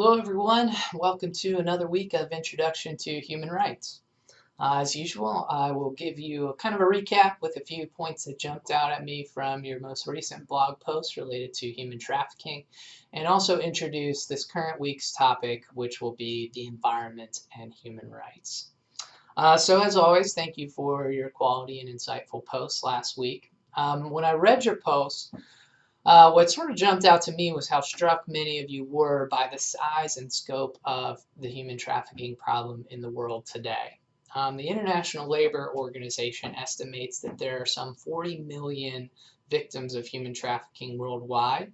Hello everyone, welcome to another week of Introduction to Human Rights. As usual, I will give you a kind of a recap with a few points that jumped out at me from your most recent blog post related to human trafficking, and also introduce this current week's topic, which will be the environment and human rights. So as always, thank you for your quality and insightful posts last week. When I read your post, what sort of jumped out to me was how struck many of you were by the size and scope of the human trafficking problem in the world today. The International Labor Organization estimates that there are some 40 million victims of human trafficking worldwide,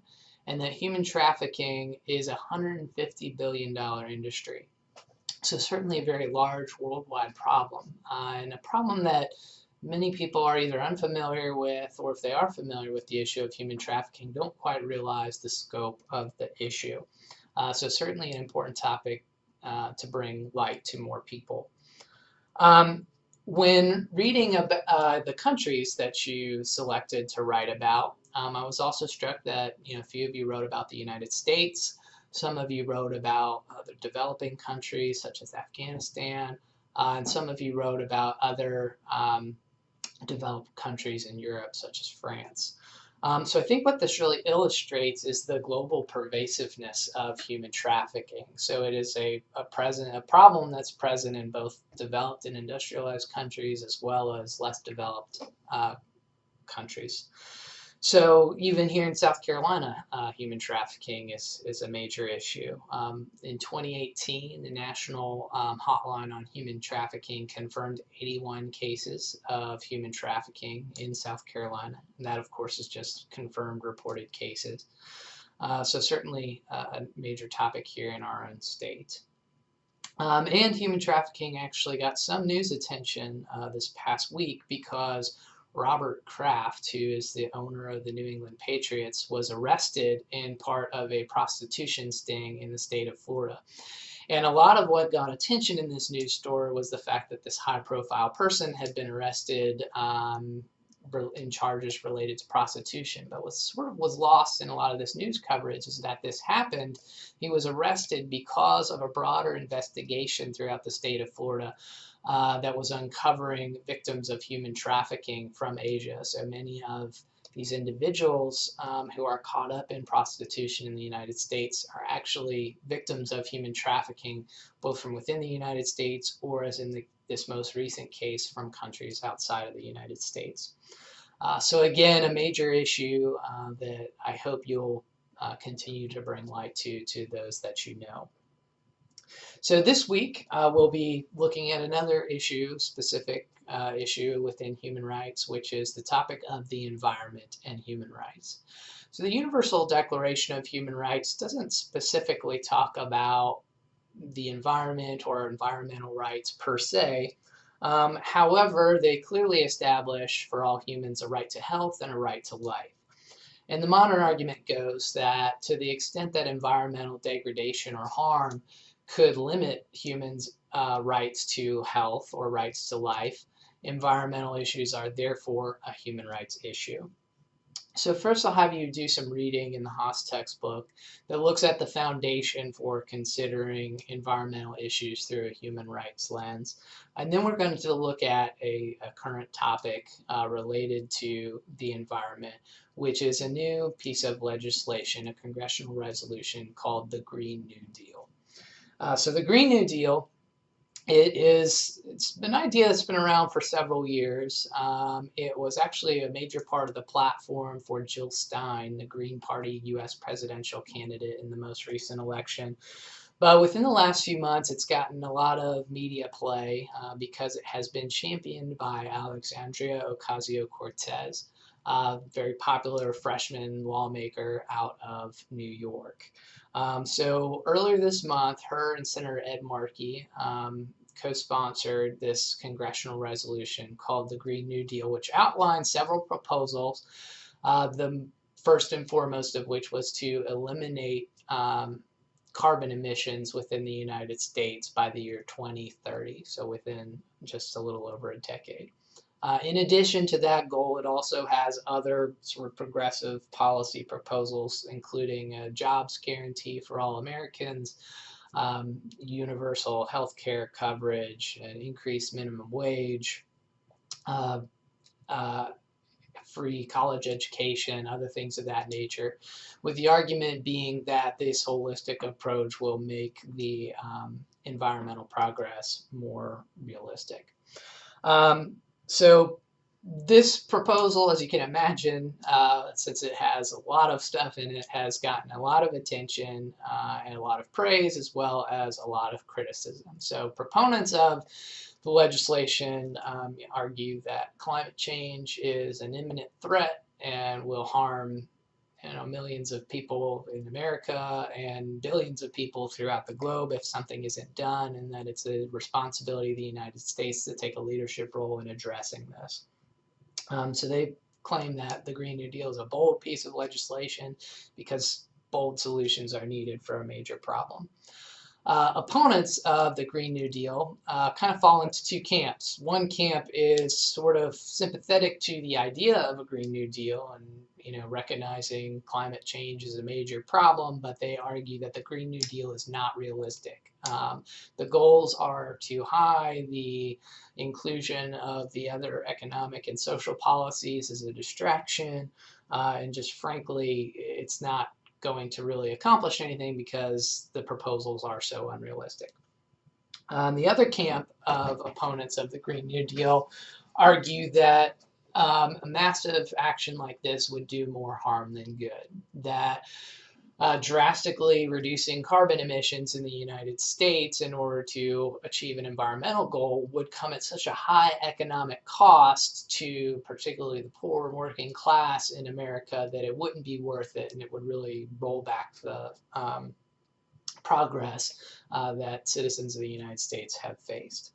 and that human trafficking is a $150 billion industry. So certainly a very large worldwide problem, and a problem that many people are either unfamiliar with, or if they are familiar with the issue of human trafficking, don't quite realize the scope of the issue. So certainly an important topic to bring light to more people. When reading about the countries that you selected to write about, I was also struck that a few of you wrote about the United States. Some of you wrote about other developing countries such as Afghanistan, and some of you wrote about other developed countries in Europe, such as France. So I think what this really illustrates is the global pervasiveness of human trafficking. So it is a problem that's present in both developed and industrialized countries as well as less developed countries. So even here in South Carolina, human trafficking is a major issue. In 2018, the National Hotline on Human Trafficking confirmed 81 cases of human trafficking in South Carolina. And that, of course, is just confirmed reported cases. So certainly a major topic here in our own state. And human trafficking actually got some news attention this past week because Robert Kraft, who is the owner of the New England Patriots, was arrested in part of a prostitution sting in the state of Florida. And a lot of what got attention in this news story was the fact that this high-profile person had been arrested in charges related to prostitution. But what sort of was lost in a lot of this news coverage is that this happened. He was arrested because of a broader investigation throughout the state of Florida that was uncovering victims of human trafficking from Asia. So many of these individuals who are caught up in prostitution in the United States are actually victims of human trafficking, both from within the United States or, as in this most recent case, from countries outside of the United States. So again, a major issue that I hope you'll continue to bring light to those that you know. So this week, we'll be looking at another specific issue within human rights, which is the topic of the environment and human rights. So the Universal Declaration of Human Rights doesn't specifically talk about the environment or environmental rights per se. However, they clearly establish for all humans a right to health and a right to life. And the modern argument goes that to the extent that environmental degradation or harm could limit humans' rights to health or rights to life, environmental issues are therefore a human rights issue. So first I'll have you do some reading in the Haas textbook that looks at the foundation for considering environmental issues through a human rights lens. And then we're going to look at a current topic related to the environment, which is a new piece of legislation, a congressional resolution called the Green New Deal. So the Green New Deal, it's an idea that's been around for several years. It was actually a major part of the platform for Jill Stein, the Green Party U.S. presidential candidate in the most recent election. But within the last few months, it's gotten a lot of media play because it has been championed by Alexandria Ocasio-Cortez, a very popular freshman lawmaker out of New York. So earlier this month, her and Senator Ed Markey co-sponsored this congressional resolution called the Green New Deal, which outlines several proposals, the first and foremost of which was to eliminate carbon emissions within the United States by the year 2030, so within just a little over a decade. In addition to that goal, it also has other sort of progressive policy proposals, including a jobs guarantee for all Americans, universal health care coverage, an increased minimum wage, uh, uh, free college education, other things of that nature, with the argument being that this holistic approach will make the environmental progress more realistic. So this proposal, as you can imagine, since it has a lot of stuff in it, has gotten a lot of attention and a lot of praise, as well as a lot of criticism. So proponents of the legislation argue that climate change is an imminent threat and will harm millions of people in America and billions of people throughout the globe if something isn't done, and that it's a responsibility of the United States to take a leadership role in addressing this. So they claim that the Green New Deal is a bold piece of legislation because bold solutions are needed for a major problem. Opponents of the Green New Deal kind of fall into two camps. One camp is sort of sympathetic to the idea of a Green New Deal and recognizing climate change is a major problem, but they argue that the Green New Deal is not realistic. The goals are too high. The inclusion of the other economic and social policies is a distraction, and just frankly, it's not going to really accomplish anything because the proposals are so unrealistic. The other camp of opponents of the Green New Deal argue that a massive action like this would do more harm than good, that drastically reducing carbon emissions in the United States in order to achieve an environmental goal would come at such a high economic cost to particularly the poor and working class in America that it wouldn't be worth it, and it would really roll back the progress that citizens of the United States have faced.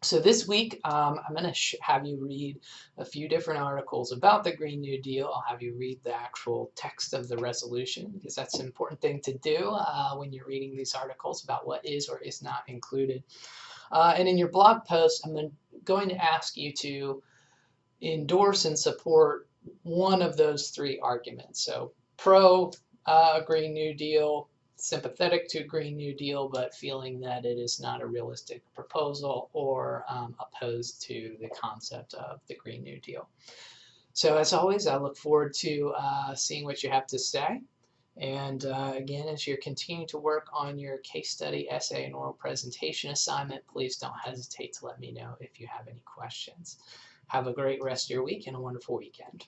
So this week, I'm going to have you read a few different articles about the Green New Deal. I'll have you read the actual text of the resolution because that's an important thing to do when you're reading these articles about what is or is not included. And in your blog post, I'm going to ask you to endorse and support one of those three arguments. So pro Green New Deal, sympathetic to Green New Deal, but feeling that it is not a realistic proposal, or opposed to the concept of the Green New Deal. So as always, I look forward to seeing what you have to say. And again, as you're continuing to work on your case study, essay, and oral presentation assignment, please don't hesitate to let me know if you have any questions. Have a great rest of your week and a wonderful weekend.